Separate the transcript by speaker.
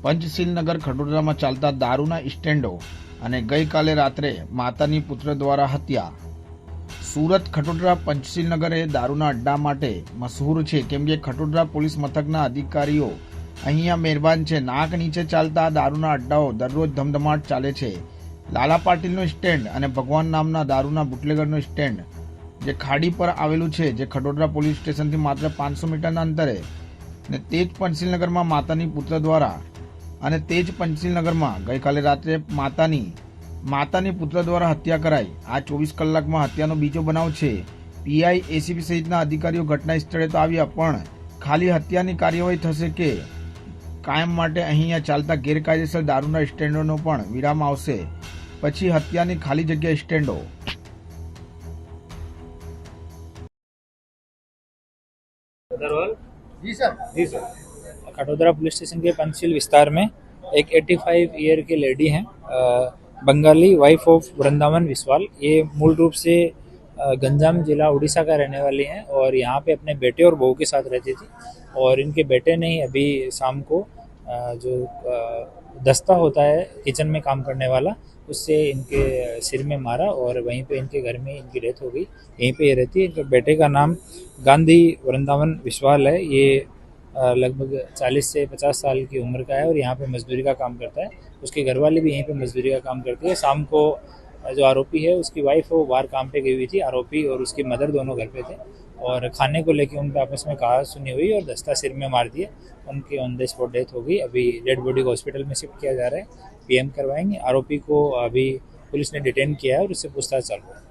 Speaker 1: પંચશીલ નગર ખટોદરામાં ચાલતા દારૂના સ્ટેન્ડો અને ગઈકાલે રાત્રે માતાની પુત્ર દ્વારા હત્યા. સુરત ખટોદરા પંચશીલ નગર એ દારૂના અડ્ડા માટે મશહૂર છે, કેમ કે ખટોદરા પોલીસ મથકના અધિકારીઓ અહીંયા મહેરબાન છે. નાક નીચે ચાલતા દારૂના અડ્ડાઓ દરરોજ ધમધમાટ ચાલે છે. લાલા પાટીલનો સ્ટેન્ડ અને ભગવાન નામના દારૂના બુટલેગરનો સ્ટેન્ડ જે ખાડી પર આવેલું છે, જે ખટોદરા પોલીસ સ્ટેશનથી માત્ર 500 મીટરના અંતરે, ને તે જ પંચશીલનગરમાં માતાની પુત્ર દ્વારા અને તે જ પંચશીલનગરમાં ગઈકાલે રાત્રે માતાની પુત્ર દ્વારા હત્યા કરાઈ. આ 24 કલાકમાં હત્યાનો બીજો બનાવ છે. પીઆઈ, એસીપી સહિતના અધિકારીઓ ઘટના સ્થળે તો આવ્યા, પણ ખાલી હત્યાની કાર્યવાહી થશે કે કાયમ માટે અહીંયા ચાલતા ગેરકાયદેસર દારૂના સ્ટેન્ડોનો પણ વિરામ આવશે? પછી હત્યાની ખાલી જગ્યા સ્ટેન્ડો.
Speaker 2: जी सर। खटोदरा पुलिस स्टेशन के पंचशील विस्तार में एक 85 ईयर के लेडी हैं, बंगाली, वाइफ ऑफ वृंदावन विस्वाल। ये मूल रूप से गंजाम जिला उड़ीसा का रहने वाली हैं और यहाँ पे अपने बेटे और बहू के साथ रहती थी। और इनके बेटे ने ही अभी शाम को जो दस्ता होता है किचन में काम करने वाला, उससे इनके सिर में मारा और वहीं पे इनके घर में इनकी डेथ हो गई। यहीं पे ये रहती है। इनके बेटे का नाम गांधी वृंदावन विश्वाल है। ये लगभग 40 से 50 साल की उम्र का है और यहाँ पे मजदूरी का काम करता है। उसके घरवाली भी यहीं पे मजदूरी का काम करती है। शाम को जो आरोपी है उसकी वाइफ वो बाहर काम पे गई हुई थी। आरोपी और उसकी मदर दोनों घर पे थे और खाने को लेके उनके आपस में कहा सुनी हुई और दस्ता सिर में मार दिया। उनकी ऑन द स्पॉट डेथ हो गई। अभी डेड बॉडी को हॉस्पिटल में शिफ्ट किया जा रहा है, पीएम करवाएंगे। आरोपी को अभी पुलिस ने डिटेन किया है और उससे पूछताछ चल रहा है।